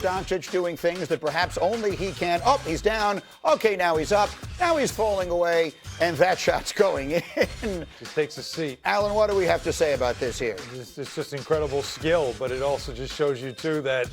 Doncic doing things that perhaps only he can. Oh, he's down. Okay, now he's up. Now he's falling away, and that shot's going in. Just takes a seat. Alan, what do we have to say about this here? It's just incredible skill, but it also just shows you, too, that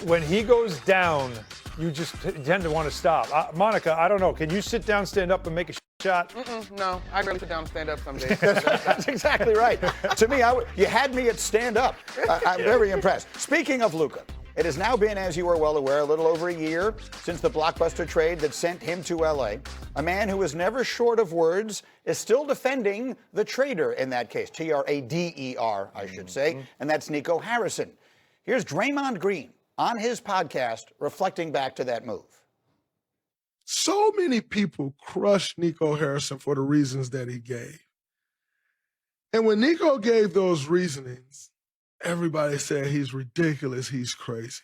when he goes down, you just tend to want to stop. Monica, I don't know. Can you sit down, stand up, and make a shot? No, I'd rather sit down and stand up some days. That's exactly right. To me, you had me at stand up. I'm very impressed. Speaking of Luka, it has now been, as you are well aware, a little over a year since the blockbuster trade that sent him to L.A. A man who is never short of words is still defending the trader in that case, Trader, I should say, and that's Nico Harrison. Here's Draymond Green on his podcast reflecting back to that move. So many people crushed Nico Harrison for the reasons that he gave. And when Nico gave those reasonings, everybody said he's ridiculous, he's crazy.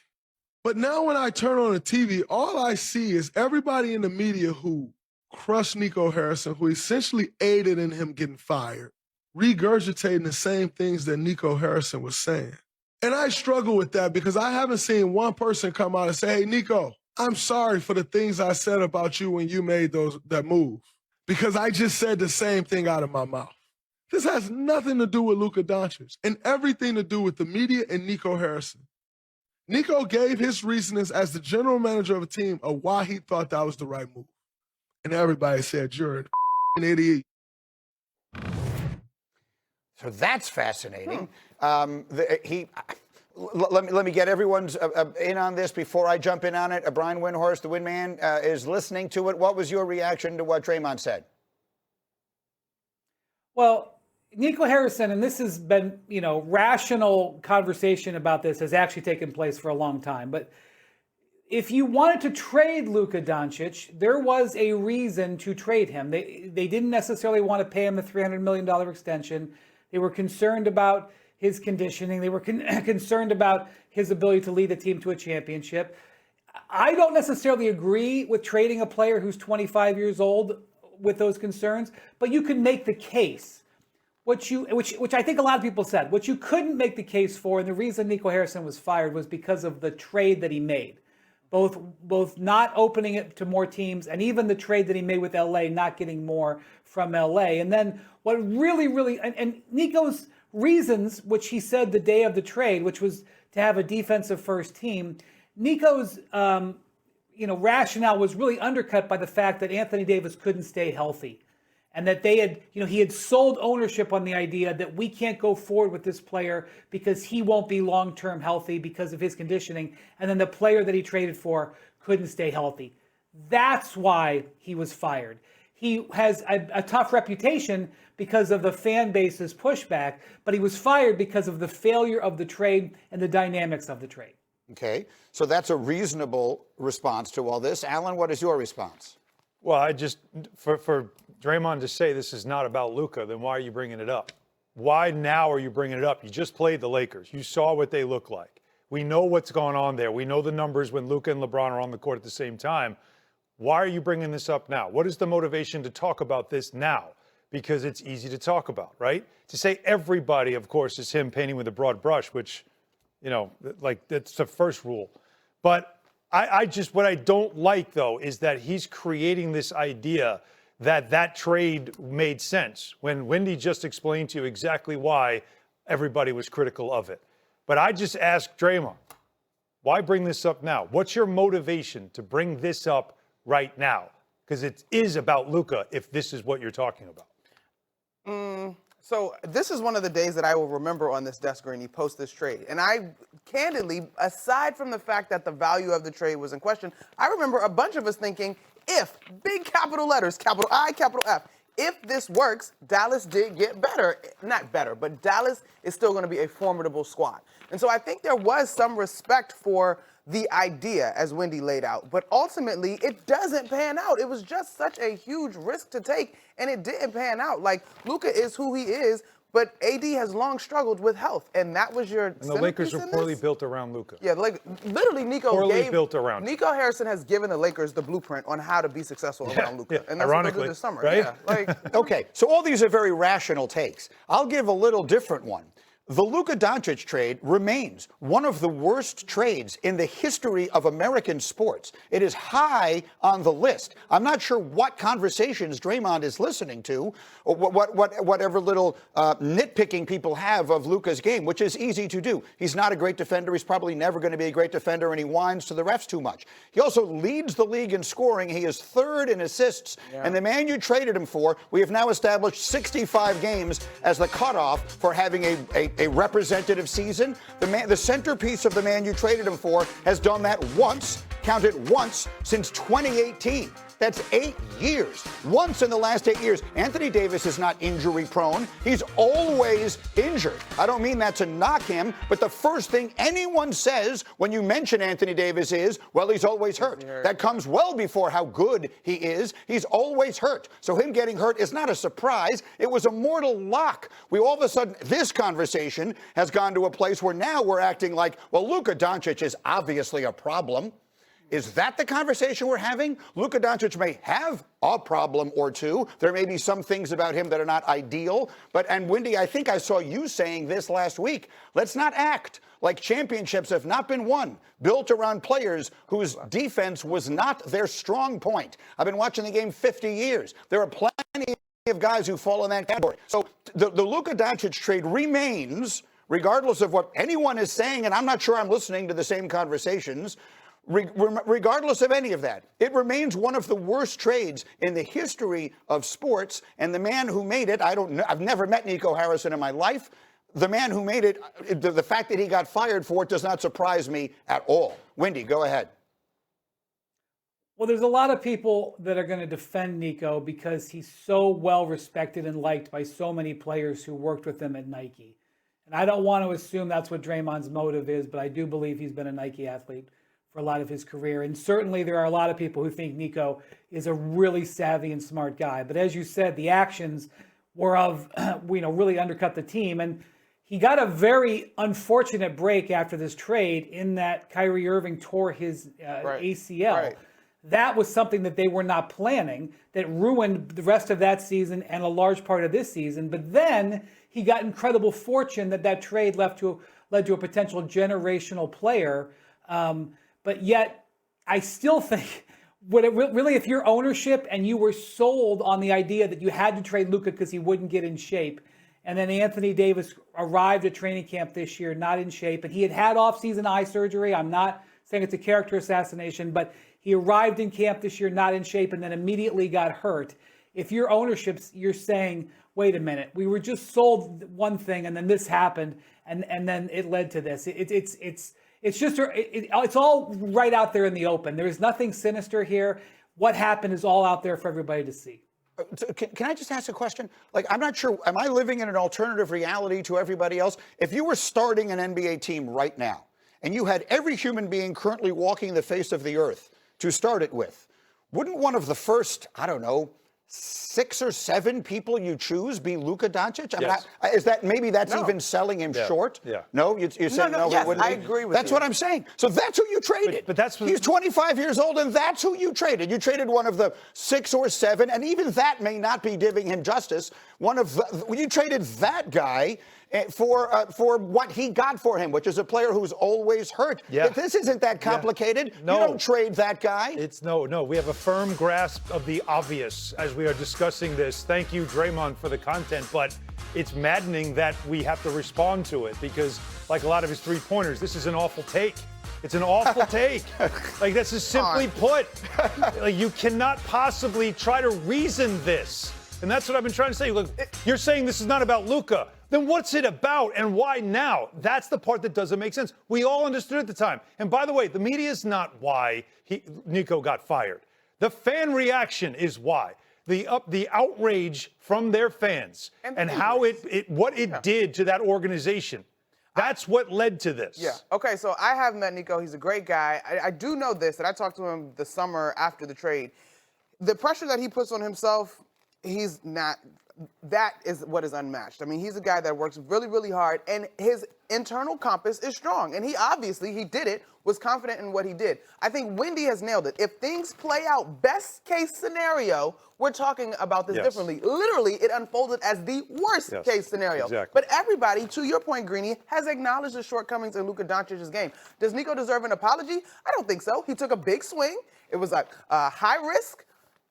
But now when I turn on the TV, all I see is everybody in the media who crushed Nico Harrison, who essentially aided in him getting fired, regurgitating the same things that Nico Harrison was saying. And I struggle with that because I haven't seen one person come out and say, hey, Nico, I'm sorry for the things I said about you when you made that move, because I just said the same thing out of my mouth. This has nothing to do with Luka Doncic and everything to do with the media and Nico Harrison. Nico gave his reasonings as the general manager of a team of why he thought that was the right move. And everybody said, you're an idiot. So that's fascinating. Let me get everyone's in on this before I jump in on it. Brian Windhorst, the Windman, is listening to it. What was your reaction to what Draymond said? Well, Nico Harrison, and this has been, rational conversation about this has actually taken place for a long time. But if you wanted to trade Luka Doncic, there was a reason to trade him. They didn't necessarily want to pay him a $300 million extension. They were concerned about his conditioning. They were concerned about his ability to lead the team to a championship. I don't necessarily agree with trading a player who's 25 years old with those concerns, but you can make the case. Which I think a lot of people said, what you couldn't make the case for, and the reason Nico Harrison was fired was because of the trade that he made. Both not opening it to more teams, and even the trade that he made with LA, not getting more from LA. And then what really, and Nico's reasons, which he said the day of the trade, which was to have a defensive first team, Nico's rationale was really undercut by the fact that Anthony Davis couldn't stay healthy. And that he had sold ownership on the idea that we can't go forward with this player because he won't be long-term healthy because of his conditioning. And then the player that he traded for couldn't stay healthy. That's why he was fired. He has a tough reputation because of the fan base's pushback, but he was fired because of the failure of the trade and the dynamics of the trade. Okay, so that's a reasonable response to all this. Alan, what is your response? Well, for Draymond to say this is not about Luka, then why are you bringing it up? Why now are you bringing it up? You just played the Lakers. You saw what they look like. We know what's going on there. We know the numbers when Luka and LeBron are on the court at the same time. Why are you bringing this up now? What is the motivation to talk about this now? Because it's easy to talk about, right? To say everybody, of course, is him painting with a broad brush, which, that's the first rule. But what I don't like, though, is that he's creating this idea that trade made sense when Wendy just explained to you exactly why everybody was critical of it. But I just asked Draymond, why bring this up now? What's your motivation to bring this up right now? Because it is about Luka if this is what you're talking about. So this is one of the days that I will remember on this desk when you post this trade. And I candidly, aside from the fact that the value of the trade was in question, I remember a bunch of us thinking, if, big capital letters, capital I, capital F, if this works, Dallas did get better. Not better, but Dallas is still going to be a formidable squad. And so I think there was some respect for the idea, as Wendy laid out. But ultimately, it doesn't pan out. It was just such a huge risk to take, and it didn't pan out. Like, Luka is who he is, but AD has long struggled with health, and that was your And the Lakers were poorly built around Luka. Yeah, literally, Nico Harrison has given the Lakers the blueprint on how to be successful around Luka. Yeah, and that's ironically, what they did this summer. right? Yeah, Okay, so all these are very rational takes. I'll give a little different one. The Luka Doncic trade remains one of the worst trades in the history of American sports. It is high on the list. I'm not sure what conversations Draymond is listening to, or whatever little nitpicking people have of Luka's game, which is easy to do. He's not a great defender. He's probably never going to be a great defender, and he whines to the refs too much. He also leads the league in scoring. He is third in assists. Yeah. And the man you traded him for, we have now established 65 games as the cutoff for having a representative season. The centerpiece of the man you traded him for has done that once, count it once, since 2018. That's 8 years. Once in the last 8 years. Anthony Davis is not injury prone. He's always injured. I don't mean that to knock him, but the first thing anyone says when you mention Anthony Davis is, well, he's always hurt. That comes well before how good he is. He's always hurt. So him getting hurt is not a surprise. It was a mortal lock. We all of a sudden, this conversation has gone to a place where now we're acting like, well, Luka Doncic is obviously a problem. Is that the conversation we're having? Luka Doncic may have a problem or two. There may be some things about him that are not ideal. And Wendy, I think I saw you saying this last week. Let's not act like championships have not been won, built around players whose defense was not their strong point. I've been watching the game 50 years. There are plenty of guys who fall in that category. So the Luka Doncic trade remains, regardless of what anyone is saying, and I'm not sure I'm listening to the same conversations, regardless of any of that, it remains one of the worst trades in the history of sports. And the man who made it, I don't know, I've never met Nico Harrison in my life. The man who made it, the fact that he got fired for it does not surprise me at all. Wendy, go ahead. Well, there's a lot of people that are going to defend Nico because he's so well respected and liked by so many players who worked with him at Nike. And I don't want to assume that's what Draymond's motive is, but I do believe he's been a Nike athlete for a lot of his career. And certainly there are a lot of people who think Nico is a really savvy and smart guy. But as you said, the actions were of, really undercut the team. And he got a very unfortunate break after this trade in that Kyrie Irving tore his ACL. Right. That was something that they were not planning, that ruined the rest of that season and a large part of this season. But then he got incredible fortune that trade led to a potential generational player. But yet, I still think, really, if you're ownership and you were sold on the idea that you had to trade Luka because he wouldn't get in shape, and then Anthony Davis arrived at training camp this year not in shape, and he had off-season eye surgery. I'm not saying it's a character assassination, but he arrived in camp this year not in shape and then immediately got hurt. If you're ownership, you're saying, wait a minute, we were just sold one thing and then this happened, and then it led to this. It's all right out there in the open. There's nothing sinister here. What happened is all out there for everybody to see. Can I just ask a question? I'm not sure, am I living in an alternative reality to everybody else? If you were starting an NBA team right now, and you had every human being currently walking the face of the earth to start it with, wouldn't one of the first, 6 or 7 people you choose be Luka Doncic? Yes. Is that maybe that's even selling him short? Yeah. No, you're saying no. Yes, it wouldn't I be? agree with That's you. what I'm saying. So that's who you traded. But that's he's 25 years old, and that's who you traded. You traded one of the 6 or 7, and even that may not be giving him justice. You traded that guy for what he got for him, which is a player who's always hurt. Yeah. This isn't that complicated. Yeah. No. You don't trade that guy. No. We have a firm grasp of the obvious as we are discussing this. Thank you, Draymond, for the content, but it's maddening that we have to respond to it because, like a lot of his three-pointers, this is an awful take. It's an awful take. That's just simply put. You cannot possibly try to reason this. And that's what I've been trying to say. Look, you're saying this is not about Luka. Then what's it about and why now? That's the part that doesn't make sense. We all understood at the time. And by the way, the media is not why Nico got fired. The fan reaction is why. The outrage from their fans and how what it did to that organization. That's what led to this. Yeah. Okay, so I have met Nico. He's a great guy. I do know this, and I talked to him the summer after the trade. The pressure that he puts on himself he's not. That is what is unmatched. I mean, he's a guy that works really, really hard, and his internal compass is strong. And he did it, was confident in what he did. I think Wendy has nailed it. If things play out best case scenario, we're talking about this differently. Literally, it unfolded as the worst case scenario. Exactly. But everybody, to your point, Greeny, has acknowledged the shortcomings in Luka Doncic's game. Does Nico deserve an apology? I don't think so. He took a big swing. It was like high risk.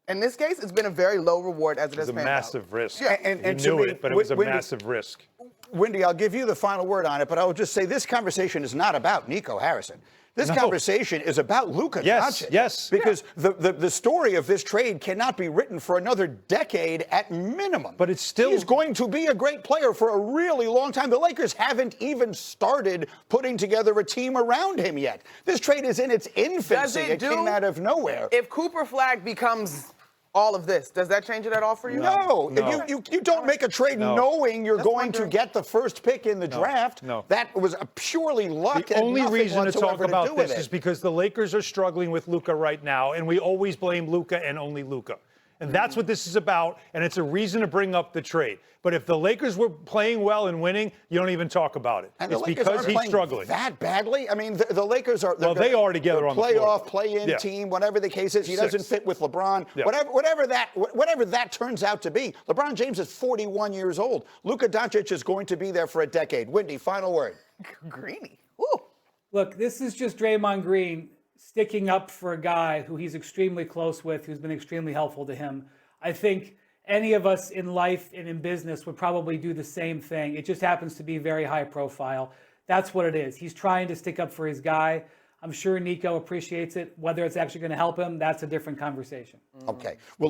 In this case, it's been a very low reward as it has It was a panned out. massive risk. Yeah. And to knew me, it, but it was a Wendy- massive risk. Wendy, I'll give you the final word on it, but I will just say this conversation is not about Nico Harrison. This conversation is about Luka Doncic. Yes. Because the story of this trade cannot be written for another decade at minimum. But it's still... He's going to be a great player for a really long time. The Lakers haven't even started putting together a team around him yet. This trade is in its infancy. It came out of nowhere. If Cooper Flag becomes all of this, does that change it at all for you? No. You don't make a trade knowing you're going to get the first pick in the draft. No. That was a purely luck. The and only nothing reason to talk whatsoever about do with this it. is because the Lakers are struggling with Luka right now, and we always blame Luka and only Luka. And that's what this is about, and it's a reason to bring up the trade. But if the Lakers were playing well and winning, you don't even talk about it. And it's the Lakers because aren't he's playing struggling. that badly. I mean, the Lakers are. Well, they are together they're on the floor. playoff, play-in team, whatever the case is. He doesn't Six. fit with LeBron. Yeah. Whatever that turns out to be. LeBron James is 41 years old. Luka Doncic is going to be there for a decade. Wendy, final word. Greeny. Woo. Look, this is just Draymond Green sticking up for a guy who he's extremely close with, who's been extremely helpful to him. I think any of us in life and in business would probably do the same thing. It just happens to be very high profile. That's what it is. He's trying to stick up for his guy. I'm sure Nico appreciates it. Whether it's actually going to help him, that's a different conversation. Okay. Well.